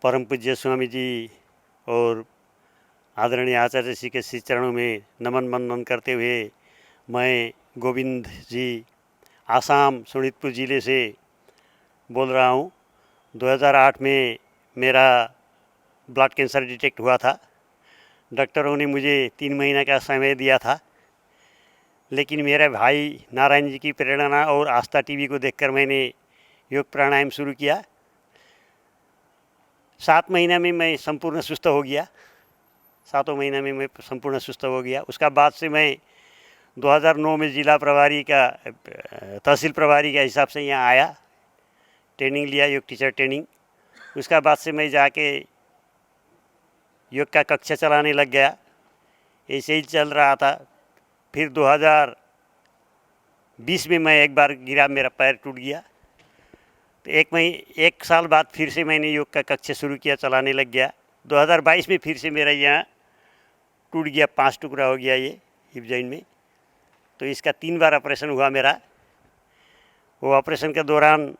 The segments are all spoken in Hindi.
परम पूज्य स्वामी जी और आदरणीय आचार्य श्री के श्री चरणों में नमन वंदन करते हुए मैं गोविंद जी आसाम शोणितपुर ज़िले से बोल रहा हूँ। 2008 में मेरा ब्लड कैंसर डिटेक्ट हुआ था। डॉक्टरों ने मुझे 3 महीने का समय दिया था, लेकिन मेरे भाई नारायण जी की प्रेरणा और आस्था टीवी को देखकर मैंने योग प्राणायाम शुरू किया। 7 महीने में मैं संपूर्ण सुस्त हो गया। 7 महीने में मैं संपूर्ण सुस्त हो गया। उसका बाद से मैं 2009 में जिला प्रभारी का तहसील प्रभारी के हिसाब से यहाँ आया, ट्रेनिंग लिया, योग टीचर ट्रेनिंग। उसका बाद से मैं जाके योग का कक्षा चलाने लग गया। ऐसे ही चल रहा था। फिर 2020 में मैं एक बार गिरा, मेरा पैर टूट गया। तो एक साल बाद फिर से मैंने योग का कक्षा शुरू किया, चलाने लग गया। 2022 में फिर से मेरा यहाँ टूट गया, 5 टुकड़ा हो गया ये हिप जॉइंट में। तो इसका 3 बार ऑपरेशन हुआ मेरा। वो ऑपरेशन के दौरान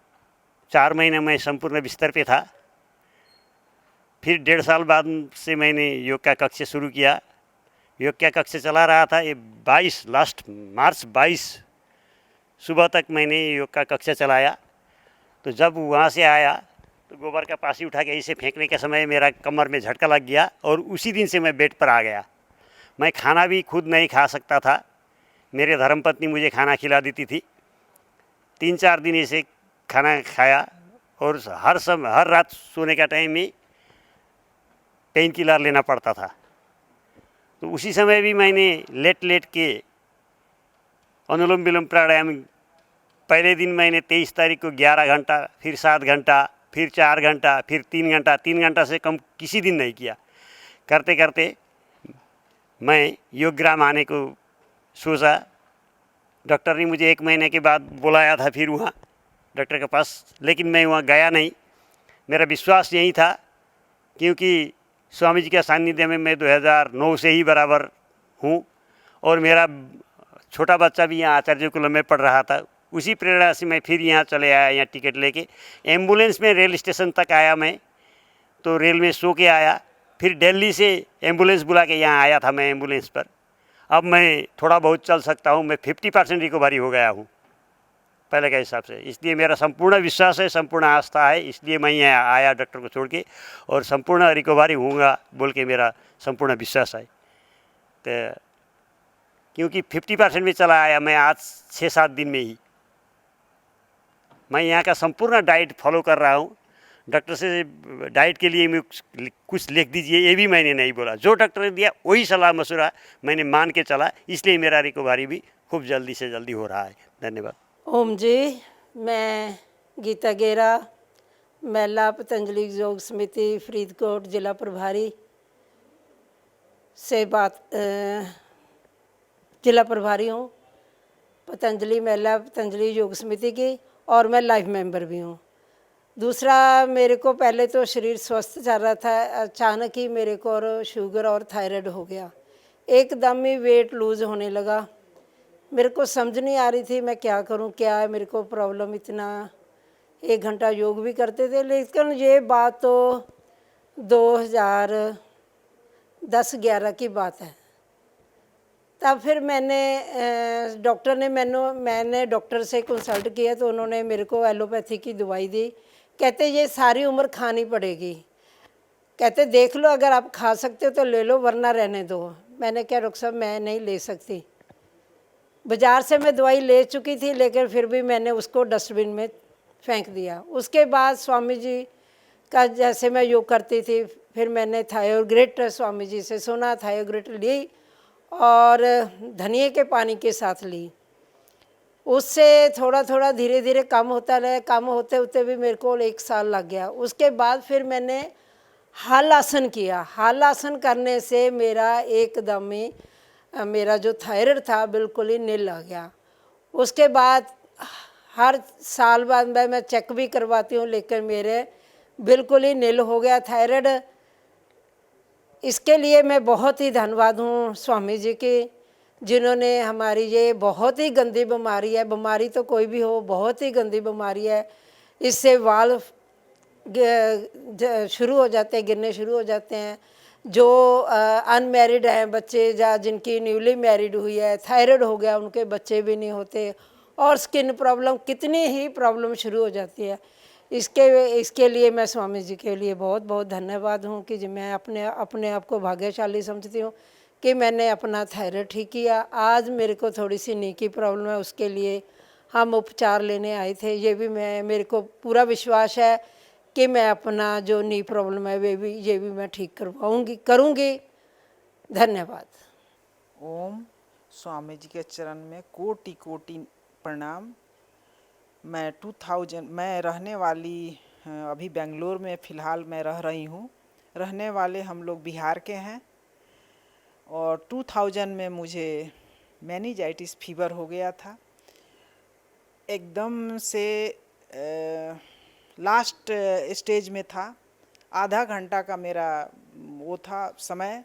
4 महीने मैं संपूर्ण बिस्तर पे था। फिर 1.5 साल बाद से मैंने योग का कक्षा शुरू किया। योग का कक्षा चला रहा था। ये लास्ट मार्च 22 सुबह तक मैंने योग का कक्षा चलाया। तो जब वहाँ से आया तो गोबर का पासी उठा के इसे फेंकने के समय मेरा कमर में झटका लग गया और उसी दिन से मैं बेड पर आ गया। मैं खाना भी खुद नहीं खा सकता था। मेरे धर्मपत्नी मुझे खाना खिला देती थी। 3-4 दिन ऐसे खाना खाया और हर रात सोने का टाइम में पेन किलर लेना पड़ता था। तो उसी समय भी मैंने लेट के अनुलोम विलोम प्राणायाम, पहले दिन मैंने 23 तारीख को 11 घंटा, फिर 7 घंटा, फिर 4 घंटा, फिर 3 घंटा से कम किसी दिन नहीं किया। करते करते मैं योगग्राम आने को सोचा। डॉक्टर ने मुझे 1 महीने के बाद बुलाया था फिर वहाँ डॉक्टर के पास, लेकिन मैं वहाँ गया नहीं। मेरा विश्वास यही था, क्योंकि स्वामी जी के सानिध्य में मैं 2009 से ही बराबर हूँ और मेरा छोटा बच्चा भी यहाँ आचार्य कुलम में पढ़ रहा था। उसी प्रेरणा से मैं फिर यहाँ चले आया, यहाँ टिकट लेके एम्बुलेंस में रेल स्टेशन तक आया। मैं तो रेल में सो के आया। फिर दिल्ली से एम्बुलेंस बुला के यहाँ आया था मैं एम्बुलेंस पर। अब मैं थोड़ा बहुत चल सकता हूँ। मैं 50% रिकवरी हो गया हूँ पहले के हिसाब से। इसलिए मेरा संपूर्ण विश्वास है, संपूर्ण आस्था है। इसलिए मैं यहाँ आया डॉक्टर को छोड़ के, और संपूर्ण रिकवरी होऊंगा बोल के मेरा संपूर्ण विश्वास है। तो क्योंकि 50% में चला आया मैं आज 6-7 दिन में ही। मैं यहाँ का संपूर्ण डाइट फॉलो कर रहा हूँ। डॉक्टर से डाइट के लिए मैं कुछ लिख दीजिए ये भी मैंने नहीं बोला। जो डॉक्टर ने दिया वही सलाह मशुरा मैंने मान के चला। इसलिए मेरा रिकवरी भी खूब जल्दी से जल्दी हो रहा है। धन्यवाद। ओम जी, मैं गीता गेरा, महिला पतंजलि योग समिति फरीदकोट जिला प्रभारी से जिला प्रभारी हूँ पतंजलि महिला पतंजलि योग समिति की, और मैं लाइफ मेंबर भी हूँ। दूसरा, मेरे को पहले तो शरीर स्वस्थ चल रहा था, अचानक ही मेरे को और शुगर और थायराइड हो गया। एकदम ही वेट लूज़ होने लगा। मेरे को समझ नहीं आ रही थी मैं क्या करूं, क्या है मेरे को प्रॉब्लम। इतना 1 घंटा योग भी करते थे, लेकिन ये बात तो 2010-11 की बात है। तब फिर मैंने डॉक्टर से कंसल्ट किया तो उन्होंने मेरे को एलोपैथी की दवाई दी। कहते ये सारी उम्र खानी पड़ेगी। कहते देख लो, अगर आप खा सकते हो तो ले लो, वरना रहने दो। मैंने कहा डॉक्टर साहब मैं नहीं ले सकती। बाज़ार से मैं दवाई ले चुकी थी, लेकिन फिर भी मैंने उसको डस्टबिन में फेंक दिया। उसके बाद स्वामी जी का जैसे मैं योग करती थी, फिर मैंने थायोग्रिट स्वामी जी से सुना, थायोग्रिट ली और धनिए के पानी के साथ ली। उससे थोड़ा थोड़ा धीरे धीरे कम होता रहा। कम होते होते भी मेरे को 1 साल लग गया। उसके बाद फिर मैंने हल आसन किया। हल आसन करने से मेरा एकदम ही मेरा जो थायराइड था बिल्कुल ही नील आ गया। उसके बाद हर साल बाद मैं चेक भी करवाती हूँ, लेकिन मेरे बिल्कुल ही नील हो गया थायराइड। इसके लिए मैं बहुत ही धन्यवाद हूँ स्वामी जी की, जिन्होंने हमारी ये बहुत ही गंदी बीमारी है, बीमारी तो कोई भी हो, बहुत ही गंदी बीमारी है। इससे वाल शुरू हो जाते हैं, गिरने शुरू हो जाते हैं। जो अनमैरिड हैं बच्चे या जिनकी न्यूली मैरिड हुई है, थायराइड हो गया, उनके बच्चे भी नहीं होते, और स्किन प्रॉब्लम, कितनी ही प्रॉब्लम शुरू हो जाती है। इसके लिए मैं स्वामी जी के लिए बहुत बहुत धन्यवाद हूँ कि मैं अपने आप को भाग्यशाली समझती हूँ कि मैंने अपना थायराइड ठीक किया। आज मेरे को थोड़ी सी नी की प्रॉब्लम है, उसके लिए हम उपचार लेने आए थे। ये भी मेरे को पूरा विश्वास है कि मैं अपना जो नी प्रॉब्लम है ये भी मैं ठीक करूँगी। धन्यवाद। ओम। स्वामी जी के चरण में कोटि कोटि प्रणाम। मैं रहने वाली अभी बेंगलोर में फ़िलहाल मैं रह रही हूँ। रहने वाले हम लोग बिहार के हैं और 2000 में मुझे मेनिंजाइटिस फीवर हो गया था। एकदम से लास्ट स्टेज में था। आधा घंटा का मेरा वो था समय।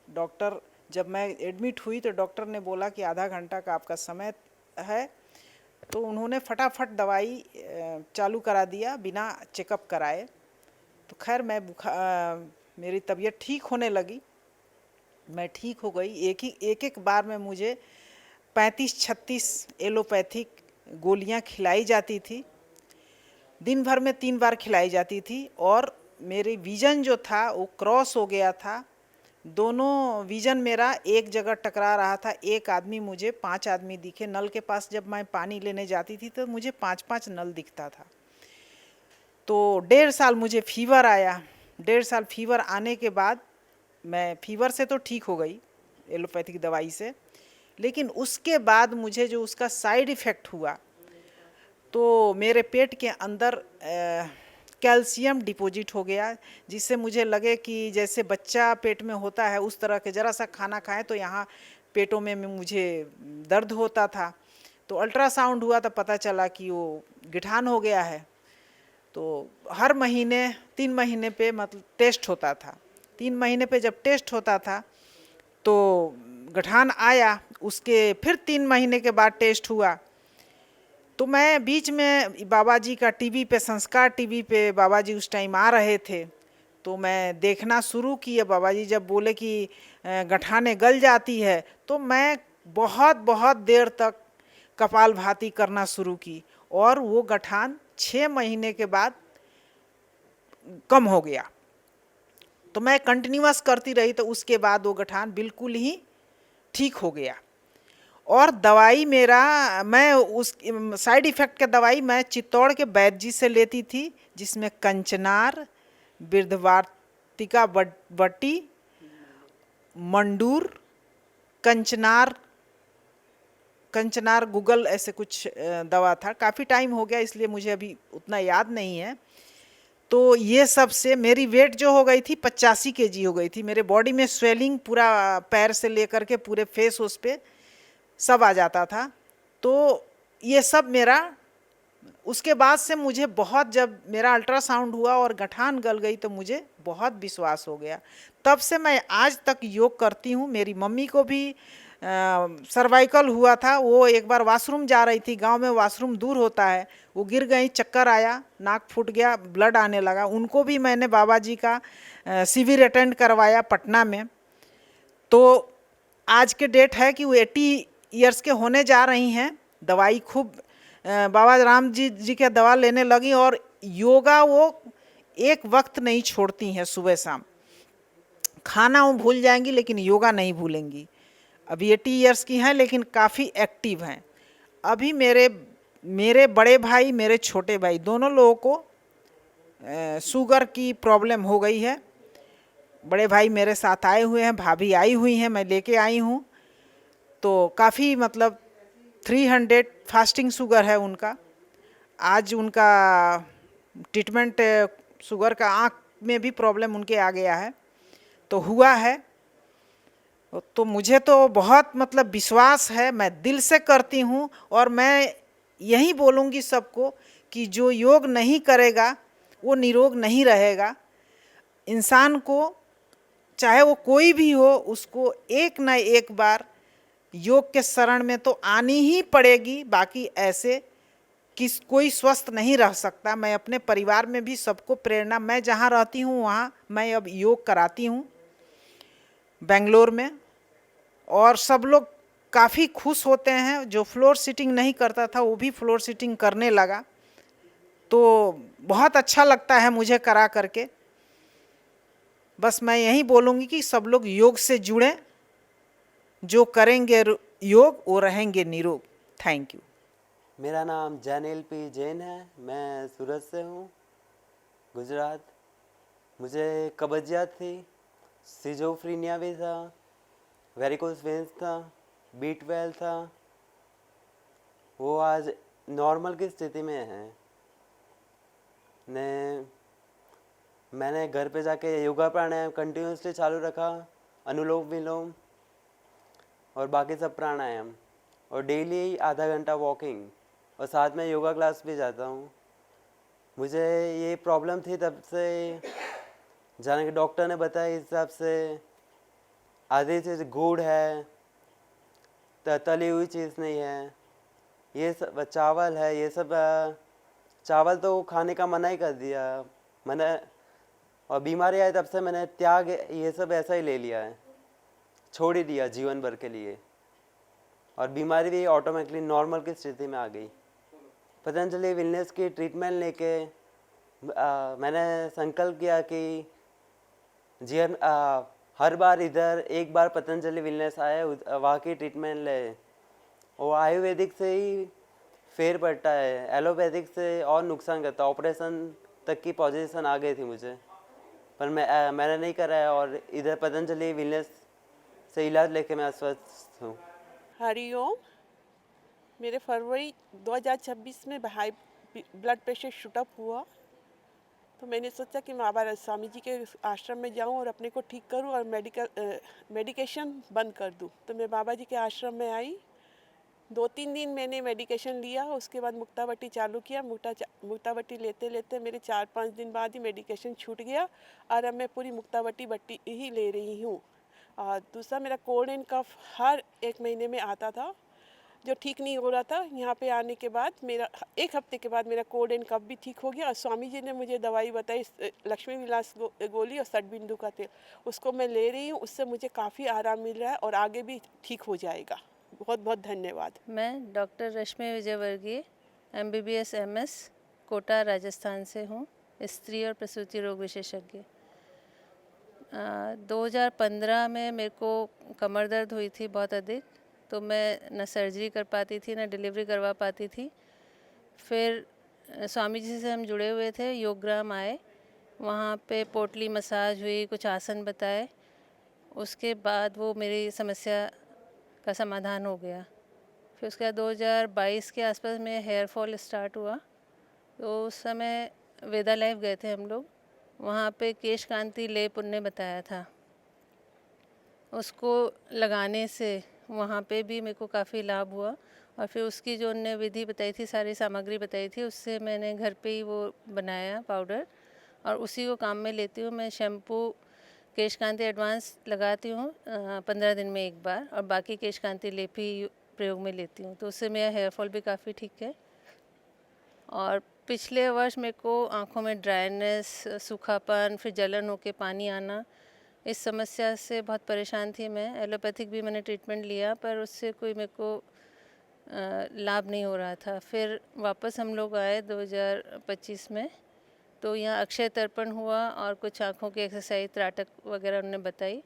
डॉक्टर, जब मैं एडमिट हुई तो डॉक्टर ने बोला कि आधा घंटा का आपका समय है, तो उन्होंने फटाफट दवाई चालू करा दिया बिना चेकअप कराए। तो खैर मेरी तबीयत ठीक होने लगी, मैं ठीक हो गई। एक बार में मुझे 35-36 एलोपैथिक गोलियां खिलाई जाती थी, दिन भर में 3 बार खिलाई जाती थी। और मेरी विज़न जो था वो क्रॉस हो गया था। दोनों विज़न मेरा एक जगह टकरा रहा था। एक आदमी मुझे 5 आदमी दिखे। नल के पास जब मैं पानी लेने जाती थी तो मुझे 5-5 नल दिखता था। तो 1.5 साल मुझे फीवर आया। 1.5 साल फीवर आने के बाद मैं फीवर से तो ठीक हो गई एलोपैथिक दवाई से, लेकिन उसके बाद मुझे जो उसका साइड इफ़ेक्ट हुआ, तो मेरे पेट के अंदर कैल्शियम डिपॉजिट हो गया, जिससे मुझे लगे कि जैसे बच्चा पेट में होता है उस तरह के, ज़रा सा खाना खाएं तो यहाँ पेटों में मुझे दर्द होता था। तो अल्ट्रासाउंड हुआ तो पता चला कि वो गिठान हो गया है। तो हर महीने 3 महीने पे मतलब टेस्ट होता था। 3 महीने पे जब टेस्ट होता था तो गठान आया, उसके फिर 3 महीने के बाद टेस्ट हुआ। तो मैं बीच में बाबा जी का टीवी पे, संस्कार टीवी पे बाबा जी उस टाइम आ रहे थे, तो मैं देखना शुरू किया। बाबा जी जब बोले कि गठाने गल जाती है, तो मैं बहुत बहुत देर तक कपालभाति करना शुरू की और वो गठान 6 महीने के बाद कम हो गया। तो मैं कंटिन्यूअस करती रही, तो उसके बाद वो गठान बिल्कुल ही ठीक हो गया। और दवाई मैं उस साइड इफ़ेक्ट का दवाई मैं चित्तौड़ के वैद्य जी से लेती थी, जिसमें कंचनार, वृद्धवार्तिका बट्टी, मंडूर, कंचनार गूगल, ऐसे कुछ दवा था। काफ़ी टाइम हो गया इसलिए मुझे अभी उतना याद नहीं है। तो ये सब से मेरी वेट जो हो गई थी 85 kg हो गई थी। मेरे बॉडी में स्वेलिंग पूरा पैर से लेकर के पूरे फेस उस पे सब आ जाता था। तो ये सब मेरा, उसके बाद से मुझे बहुत, जब मेरा अल्ट्रासाउंड हुआ और गठान गल गई तो मुझे बहुत विश्वास हो गया। तब से मैं आज तक योग करती हूँ। मेरी मम्मी को भी सर्वाइकल हुआ था। वो एक बार वॉशरूम जा रही थी, गांव में वॉशरूम दूर होता है, वो गिर गई, चक्कर आया, नाक फूट गया, ब्लड आने लगा। उनको भी मैंने बाबा जी का शिविर अटेंड करवाया पटना में। तो आज के डेट है कि वो 80 ईयर्स के होने जा रही हैं। दवाई खूब बाबा राम जी के दवा लेने लगी और योगा वो एक वक्त नहीं छोड़ती हैं, सुबह शाम। खाना वो भूल जाएंगी लेकिन योगा नहीं भूलेंगी। अभी 80 ईयर्स की हैं लेकिन काफ़ी एक्टिव हैं। अभी मेरे बड़े भाई, मेरे छोटे भाई, दोनों लोगों को शुगर की प्रॉब्लम हो गई है। बड़े भाई मेरे साथ आए हुए हैं, भाभी आई हुई हैं, मैं लेके आई हूँ। तो काफ़ी मतलब 300 फास्टिंग शुगर है उनका। आज उनका ट्रीटमेंट शुगर का, आँख में भी प्रॉब्लम उनके आ गया है, तो हुआ है। तो मुझे तो बहुत मतलब विश्वास है, मैं दिल से करती हूँ। और मैं यही बोलूँगी सबको कि जो योग नहीं करेगा वो निरोग नहीं रहेगा। इंसान को, चाहे वो कोई भी हो, उसको एक न एक बार योग के शरण में तो आनी ही पड़ेगी। बाकी ऐसे कोई स्वस्थ नहीं रह सकता। मैं अपने परिवार में भी सबको प्रेरणा, मैं जहाँ रहती हूँ वहाँ मैं अब योग कराती हूँ बेंगलोर में, और सब लोग काफ़ी खुश होते हैं। जो फ्लोर सिटिंग नहीं करता था वो भी फ्लोर सिटिंग करने लगा, तो बहुत अच्छा लगता है मुझे करा करके। बस मैं यही बोलूँगी कि सब लोग योग से जुड़ें, जो करेंगे योग वो रहेंगे निरोग। Thank you. मेरा नाम जैनिल पी जैन है, मैं सूरत से हूँ, गुजरात। मुझे कब्जियत थी, सिजोफ्रीनिया भी था, वेरिकोस वेन्स था, B12 था। वो आज नॉर्मल की स्थिति में है। मैंने घर पे जाके योगा प्राणायाम कंटिन्यूसली चालू रखा, अनुलोम विलोम और बाकी सब प्राणायाम, और डेली आधा घंटा वॉकिंग, और साथ में योगा क्लास भी जाता हूँ। मुझे ये प्रॉब्लम थी तब से, जाने के डॉक्टर ने बताया इस हिसाब से आधी चीज़ गुड़ है, तली हुई चीज़ नहीं है, ये सब चावल है, ये सब चावल तो खाने का मना ही कर दिया मैंने। और बीमारी आई तब से मैंने त्याग ये सब ऐसा ही ले लिया है, छोड़ ही दिया जीवन भर के लिए, और बीमारी भी ऑटोमेटिकली नॉर्मल की स्थिति में आ गई। पतंजलि वेलनेस की ट्रीटमेंट लेके मैंने संकल्प किया कि जीवन हर बार इधर एक बार पतंजलि वेलनेस आए, वहाँ की ट्रीटमेंट ले। वो आयुर्वेदिक से ही फेर पड़ता है, एलोपैथिक से और नुकसान करता है। ऑपरेशन तक की पोजीशन आ गई थी मुझे, पर मैंने नहीं कराया, और इधर पतंजलि वेलनेस से इलाज लेके मैं अस्वस्थ हूँ। हरिओम। मेरे फरवरी 2026 में हाई ब्लड प्रेशर शूटअप हुआ, तो मैंने सोचा कि मैं बाबा स्वामी जी के आश्रम में जाऊं और अपने को ठीक करूं और मेडिकेशन बंद कर दूं। तो मैं बाबा जी के आश्रम में आई, 2-3 दिन मैंने मेडिकेशन लिया, उसके बाद मुक्तावटी चालू किया। मुक्तावटी लेते लेते मेरे 4-5 दिन बाद ही मेडिकेशन छूट गया, और अब मैं पूरी मुक्तावटी बट्टी ही ले रही हूँ। और दूसरा, मेरा कोल्ड एंड कफ हर 1 महीने में आता था, जो ठीक नहीं हो रहा था। यहाँ पे आने के बाद मेरा 1 हफ्ते के बाद मेरा कोल्ड एंड कफ भी ठीक हो गया, और स्वामी जी ने मुझे दवाई बताई, लक्ष्मी विलास गोली और सटबिंदु का तेल, उसको मैं ले रही हूँ। उससे मुझे काफ़ी आराम मिल रहा है और आगे भी ठीक हो जाएगा। बहुत बहुत धन्यवाद। मैं डॉक्टर रश्मि विजयवर्गीय MBBS MS कोटा राजस्थान से हूँ, स्त्री और प्रसूति रोग विशेषज्ञ। 2015 में मेरे को कमर दर्द हुई थी बहुत अधिक, तो मैं न सर्जरी कर पाती थी, न डिलीवरी करवा पाती थी। फिर स्वामी जी से हम जुड़े हुए थे, योगग्राम आए, वहाँ पे पोटली मसाज हुई, कुछ आसन बताए, उसके बाद वो मेरी समस्या का समाधान हो गया। फिर उसके बाद 2022 के आसपास में हेयर फॉल स्टार्ट हुआ, तो उस समय वेदा लाइफ गए थे हम लोग, वहाँ पे केश कांति लेप उनने बताया था, उसको लगाने से वहाँ पे भी मेरे को काफ़ी लाभ हुआ। और फिर उसकी जो उनने विधि बताई थी, सारी सामग्री बताई थी, उससे मैंने घर पे ही वो बनाया पाउडर, और उसी को काम में लेती हूँ। मैं शैम्पू केश कांति एडवांस लगाती हूँ 15 दिन में एक बार, और बाकी केश कांति लेप ही प्रयोग में लेती हूँ, तो उससे मेरा हेयर फॉल भी काफ़ी ठीक है। और पिछले वर्ष मेरे को आँखों में ड्राइनेस, सूखापन, फिर जलन होके पानी आना, इस समस्या से बहुत परेशान थी मैं। एलोपैथिक भी मैंने ट्रीटमेंट लिया, पर उससे कोई मेरे को लाभ नहीं हो रहा था। फिर वापस हम लोग आए 2025 में, तो यहाँ अक्षय तर्पण हुआ और कुछ आँखों की एक्सरसाइज, त्राटक वगैरह उन्होंने बताई,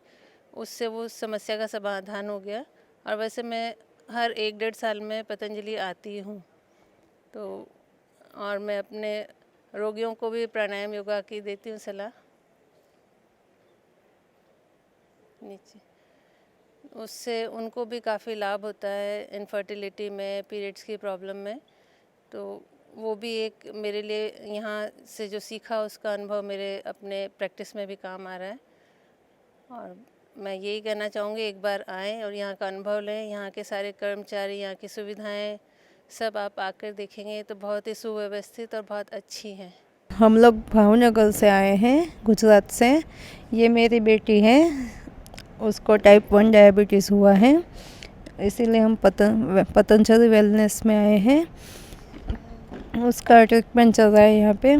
उससे वो समस्या का समाधान हो गया। और वैसे मैं हर 1-1.5 साल में पतंजलि आती हूँ, तो और मैं अपने रोगियों को भी प्राणायाम योगा की देती हूँ सलाह। नीचे उससे उनको भी काफ़ी लाभ होता है, इनफर्टिलिटी में, पीरियड्स की प्रॉब्लम में, तो वो भी एक मेरे लिए यहाँ से जो सीखा उसका अनुभव मेरे अपने प्रैक्टिस में भी काम आ रहा है। और मैं यही कहना चाहूँगी, एक बार आएँ और यहाँ का अनुभव लें। यहाँ के सारे कर्मचारी, यहाँ की सुविधाएं सब आप आकर देखेंगे तो बहुत ही सुव्यवस्थित और बहुत अच्छी हैं। हम लोग भावनगर से आए हैं, गुजरात से। ये मेरी बेटी है, उसको टाइप 1 डायबिटीज़ हुआ है, इसीलिए हम पतंजलि वेलनेस में आए हैं। उसका ट्रीटमेंट चल रहा है यहाँ पे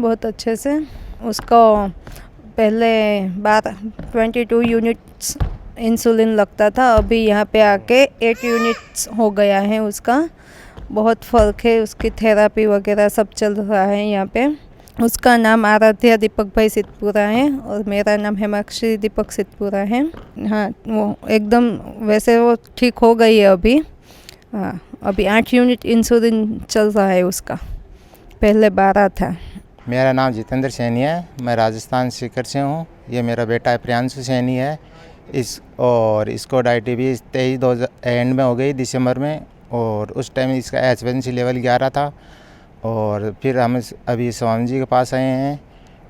बहुत अच्छे से। उसको पहले 22 यूनिट्स इंसुलिन लगता था, अभी यहाँ पे आके 8 यूनिट्स हो गया है उसका। बहुत फ़र्क है, उसकी थेरापी वगैरह सब चल रहा है यहाँ पे। उसका नाम आराध्या दीपक भाई सिद्धपुरा है और मेरा नाम हेमाक्षी दीपक सिद्धपुरा है। हाँ, वो एकदम वैसे वो ठीक हो गई है अभी। हाँ, अभी 8 यूनिट इंसुलिन चल रहा है उसका, पहले 12 था। मेरा नाम जितेंद्र सैनी है, मैं राजस्थान सीकर से हूँ। ये मेरा बेटा प्रियांशु सैनी है। इसको डायबिटीज़ 23 एंड में हो गई दिसंबर में, और उस टाइम इसका HbA1c लेवल 11 था। और फिर हम अभी स्वामी जी के पास आए हैं।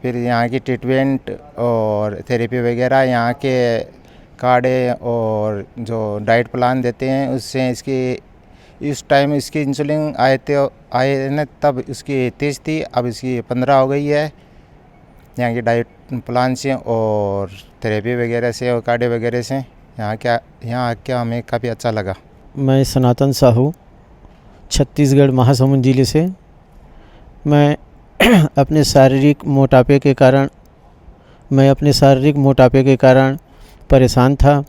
फिर यहाँ की ट्रीटमेंट और थेरेपी वगैरह, यहाँ के काढ़े और जो डाइट प्लान देते हैं, उससे इस टाइम इसकी इंसुलिन आए न तब इसकी 23 थी, अब इसकी 15 हो गई है। यहाँ की डाइट प्लान से और थेरेपी वगैरह से और काढ़े वगैरह से यहाँ आके हमें काफ़ी अच्छा लगा। मैं सनातन साहू, छत्तीसगढ़ महासमुंद जिले से। मैं अपने शारीरिक मोटापे के कारण परेशान था,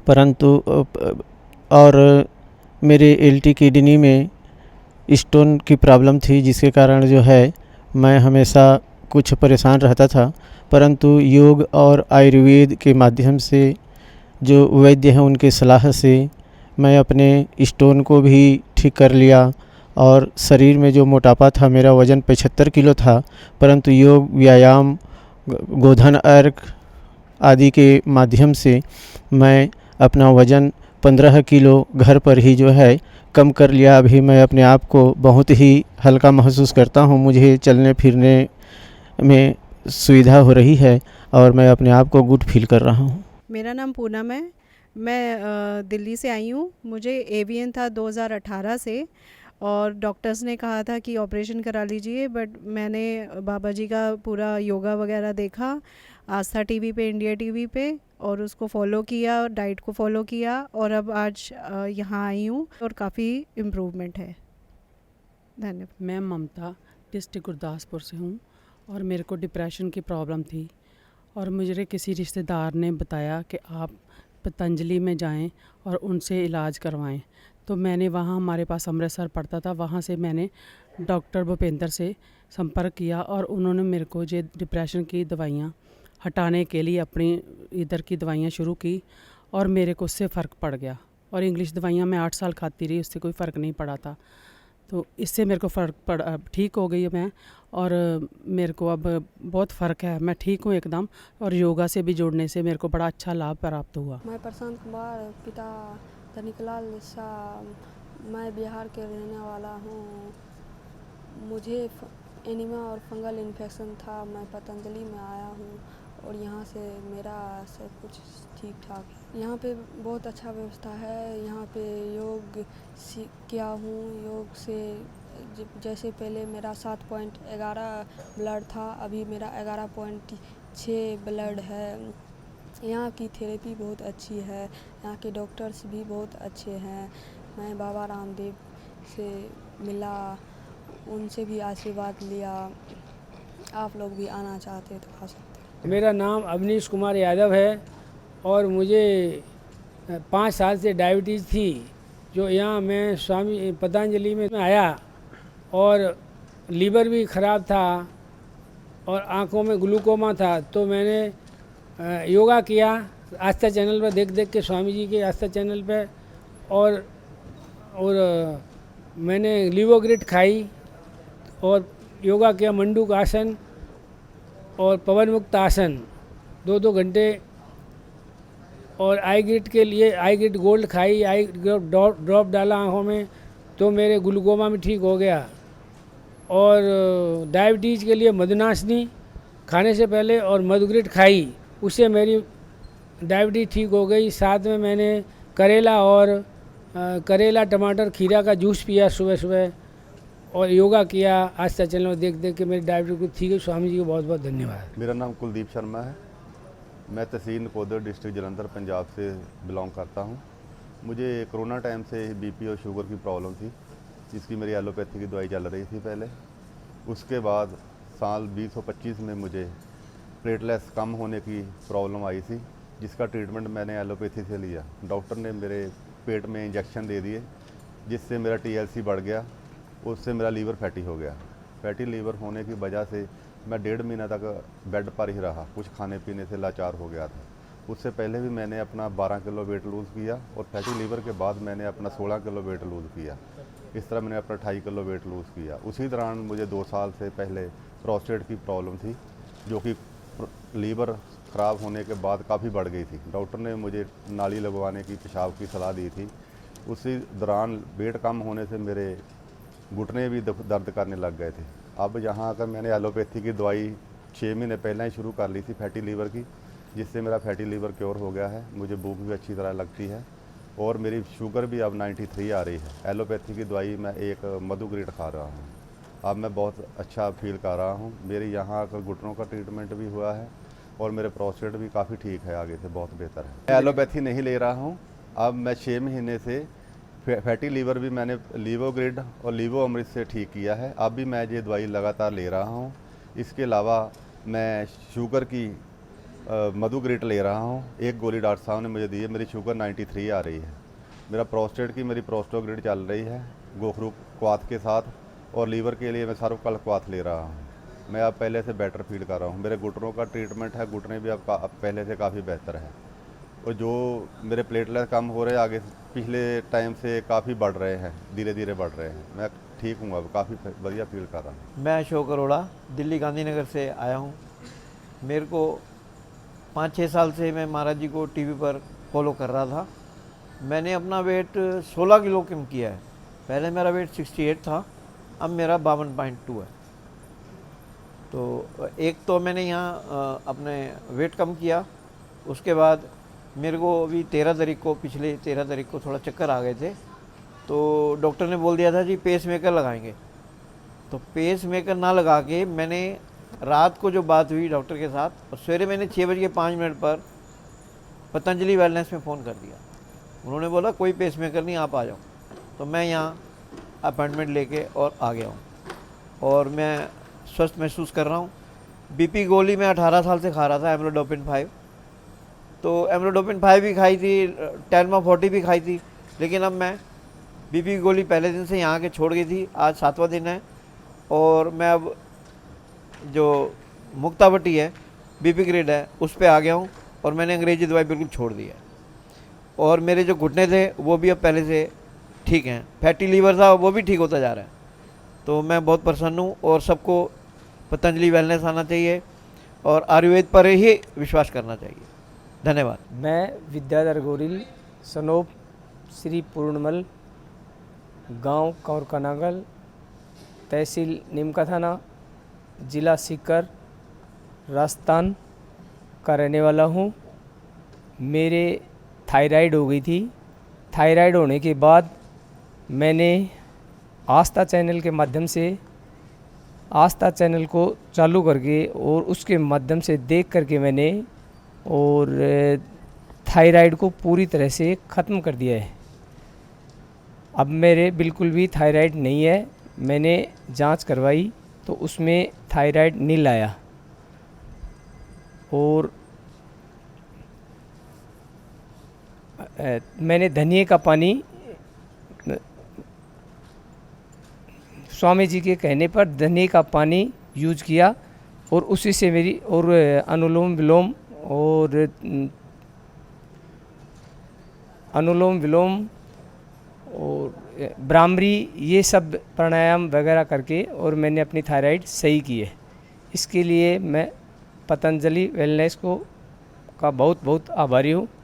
परंतु और मेरे एल्टी किडनी में स्टोन की प्रॉब्लम थी, जिसके कारण जो है मैं हमेशा कुछ परेशान रहता था। परंतु योग और आयुर्वेद के माध्यम से जो वैद्य हैं उनके सलाह से मैं अपने स्टोन को भी ठीक कर लिया। और शरीर में जो मोटापा था, मेरा वज़न 75 किलो था, परंतु योग, व्यायाम, गोधन अर्घ आदि के माध्यम से मैं अपना वज़न 15 किलो घर पर ही जो है कम कर लिया। अभी मैं अपने आप को बहुत ही हल्का महसूस करता हूँ। मुझे चलने फिरने में सुविधा हो रही है और मैं अपने आप को गुड फील कर रहा हूँ। मेरा नाम पूनम है। मैं दिल्ली से आई हूँ। मुझे एवीएन था 2018 से, और डॉक्टर्स ने कहा था कि ऑपरेशन करा लीजिए, बट मैंने बाबा जी का पूरा योगा वगैरह देखा आस्था टीवी पे, इंडिया टीवी पे, और उसको फॉलो किया, डाइट को फॉलो किया, और अब आज यहाँ आई हूँ और काफ़ी इम्प्रूवमेंट है। धन्यवाद। मैं ममता डिस्ट्रिक्ट गुरदासपुर से हूँ और मेरे को डिप्रेशन की प्रॉब्लम थी, और मुझे किसी रिश्तेदार ने बताया कि आप पतंजलि में जाएं और उनसे इलाज करवाएं। तो मैंने वहाँ, हमारे पास अमृतसर पड़ता था, वहाँ से मैंने डॉक्टर भूपेंद्र से संपर्क किया और उन्होंने मेरे को ये डिप्रेशन की दवाइयाँ हटाने के लिए अपनी इधर की दवाइयाँ शुरू की, और मेरे को उससे फ़र्क पड़ गया। और इंग्लिश दवाइयाँ मैं 8 साल खाती रही, उससे कोई फ़र्क नहीं पड़ा था। तो इससे मेरे को फ़र्क पड़ा, ठीक हो गई मैं, और मेरे को अब बहुत फ़र्क है, मैं ठीक हूँ एकदम। और योगा से भी जुड़ने से मेरे को बड़ा अच्छा लाभ प्राप्त हुआ। मैं प्रशांत कुमार, पिता धनिकलाल शाह, मैं बिहार के रहने वाला हूँ। मुझे एनीमिया और फंगल इन्फेक्शन था। मैं पतंजलि में आया हूँ और यहाँ से मेरा सब कुछ ठीक ठाक है। यहाँ पे बहुत अच्छा व्यवस्था है। यहाँ पे योग किया हूँ। योग से जैसे पहले मेरा 7.11 ब्लड था, अभी मेरा 11.6 ब्लड है। यहाँ की थेरेपी बहुत अच्छी है, यहाँ के डॉक्टर्स भी बहुत अच्छे हैं। मैं बाबा रामदेव से मिला, उनसे भी आशीर्वाद लिया। आप लोग भी आना चाहते तो आ सकते हैं। मेरा नाम अवनीश कुमार यादव है और मुझे 5 साल से डायबिटीज़ थी। जो यहाँ मैं स्वामी पतंजलि में आया और लीवर भी ख़राब था और आँखों में ग्लूकोमा था, तो मैंने योगा किया आस्था चैनल पर देख के, स्वामी जी के आस्था चैनल पे, और मैंने लिवोग्रिट खाई और योगा किया, मंडूक आसन और पवन मुक्त आसन 2-2 घंटे, और आई ग्रिट के लिए आई ग्रिट गोल्ड खाई, आई ड्रॉप डाला आँखों में, तो मेरे ग्लूकोमा में ठीक हो गया। और डायबिटीज़ के लिए मधुनाशनी खाने से पहले और मधुग्रिट खाई, उससे मेरी डायबिटीज़ ठीक हो गई। साथ में मैंने करेला टमाटर खीरा का जूस पिया सुबह सुबह, और योगा किया आस्था चैनल देख के मेरी डायबिटीज़ को ठीक है। स्वामी जी को बहुत बहुत धन्यवाद। मेरा नाम कुलदीप शर्मा है। मैं तहसील नकोदर डिस्ट्रिक्ट जलंधर पंजाब से बिलोंग करता हूँ। मुझे कोरोना टाइम से बीपी और शुगर की प्रॉब्लम थी। इसकी मेरी एलोपैथी की दवाई चल रही थी पहले। उसके बाद साल 2025 में मुझे प्लेटलेट्स कम होने की प्रॉब्लम आई थी, जिसका ट्रीटमेंट मैंने एलोपैथी से लिया। डॉक्टर ने मेरे पेट में इंजेक्शन दे दिए, जिससे मेरा TLC बढ़ गया, उससे मेरा लीवर फैटी हो गया। फैटी लीवर होने की वजह से मैं 1.5 महीना तक बेड पर ही रहा, कुछ खाने पीने से लाचार हो गया था। उससे पहले भी मैंने अपना 12 किलो वेट लूज़ किया और फैटी लीवर के बाद मैंने अपना 16 किलो वेट लूज़ किया। इस तरह मैंने अपना 2.5 किलो वेट लूज़ किया। उसी दौरान मुझे 2 साल से पहले प्रोस्टेट की प्रॉब्लम थी, जो कि लीवर ख़राब होने के बाद काफ़ी बढ़ गई थी। डॉक्टर ने मुझे नाली लगवाने की, पेशाब की सलाह दी थी। उसी दौरान वेट कम होने से मेरे घुटने भी दर्द करने लग गए थे। अब यहाँ आकर मैंने एलोपैथी की दवाई 6 महीने पहले ही शुरू कर ली थी फैटी लीवर की, जिससे मेरा फैटी लीवर क्योर हो गया है। मुझे भूख भी अच्छी तरह लगती है और मेरी शुगर भी अब 93 आ रही है। एलोपैथी की दवाई मैं एक मधुग्रीट खा रहा हूँ। अब मैं बहुत अच्छा फील कर रहा हूँ। मेरे यहाँ आकर घुटनों का ट्रीटमेंट भी हुआ है और मेरे प्रोस्टेट भी काफ़ी ठीक है, आगे से बहुत बेहतर है। मैं एलोपैथी नहीं ले रहा हूँ। अब मैं 6 महीने से फैटी लीवर भी मैंने लीवोग्रिड और लीवो अमृत से ठीक किया है। अब भी मैं ये दवाई लगातार ले रहा हूँ। इसके अलावा मैं शुगर की मधुग्रिट ले रहा हूँ। एक गोली डॉक्टर साहब ने मुझे दी है। मेरी शुगर 93 आ रही है। मेरा प्रोस्टेट की मेरी प्रोस्टोग्रिड चल रही है गोखरू क्वाथ के साथ, और लीवर के लिए मैं सर्वकल क्वाथ ले रहा हूँ। मैं अब पहले से बेटर फील कर रहा हूँ। मेरे घुटनों का ट्रीटमेंट है, घुटने भी अब पहले से काफ़ी बेहतर है। और जो मेरे प्लेटलेट कम हो रहे हैं, आगे पिछले टाइम से काफ़ी बढ़ रहे हैं, धीरे धीरे बढ़ रहे हैं। मैं ठीक हूँ, अब काफ़ी बढ़िया फील कर रहा हूँ। मैं अशोक अरोड़ा दिल्ली गांधीनगर से आया हूँ। मेरे को 5-6 साल से मैं महाराज जी को टीवी पर फॉलो कर रहा था। मैंने अपना वेट 16 किलो कम किया है। पहले मेरा वेट 68 था, अब मेरा 52.2 है। तो एक तो मैंने यहाँ अपने वेट कम किया। उसके बाद मेरे को अभी 13 तारीख को, पिछले 13 तारीख को थोड़ा चक्कर आ गए थे, तो डॉक्टर ने बोल दिया था जी पेस मेकर लगाएंगे। तो पेस मेकर ना लगा के मैंने रात को जो बात हुई डॉक्टर के साथ, और सवेरे मैंने 6:05 पर पतंजलि वेलनेस में फ़ोन कर दिया। उन्होंने बोला कोई पेस मेकर नहीं, आप आ जाओ। तो मैं यहाँ अपॉइंटमेंट लेके और आ गया हूँ और मैं स्वस्थ महसूस कर रहा हूँ। BP गोली मैं 18 साल से खा रहा था, एम्लोडोपिन 5। तो एम्लोडोपिन 5 भी खाई थी, टेल्मा 40 भी खाई थी, लेकिन अब मैं BP गोली पहले दिन से यहाँ के छोड़ गई थी। आज 7वां दिन है और मैं अब जो मुक्तावटी है, BP ग्रेड है, उस पर आ गया हूँ और मैंने अंग्रेजी दवाई बिल्कुल छोड़ दी है। और मेरे जो घुटने थे वो भी अब पहले से ठीक हैं। फैटी लीवर था वो भी ठीक होता जा रहा है। तो मैं बहुत प्रसन्न हूँ और सबको पतंजलि वेलनेस आना चाहिए और आयुर्वेद पर ही विश्वास करना चाहिए। धन्यवाद। मैं विद्याधर गोरिल, सनोप श्री पूर्णमल, गांव कौरकनागल, तहसील नीमका थाना, ज़िला सीकर, राजस्थान का रहने वाला हूँ। मेरे थायराइड हो गई थी। थायराइड होने के बाद मैंने आस्था चैनल के माध्यम से आस्था चैनल को चालू करके और उसके माध्यम से देख करके मैंने और थायराइड को पूरी तरह से ख़त्म कर दिया है। अब मेरे बिल्कुल भी थायराइड नहीं है। मैंने जांच करवाई तो उसमें थायराइड नील आया। और मैंने धनिए का पानी स्वामी जी के कहने पर धनिए का पानी यूज किया और उसी से मेरी और अनुलोम विलोम और ब्राह्मरी, ये सब प्राणायाम वगैरह करके और मैंने अपनी थायराइड सही की है। इसके लिए मैं पतंजलि वेलनेस का बहुत बहुत आभारी हूँ।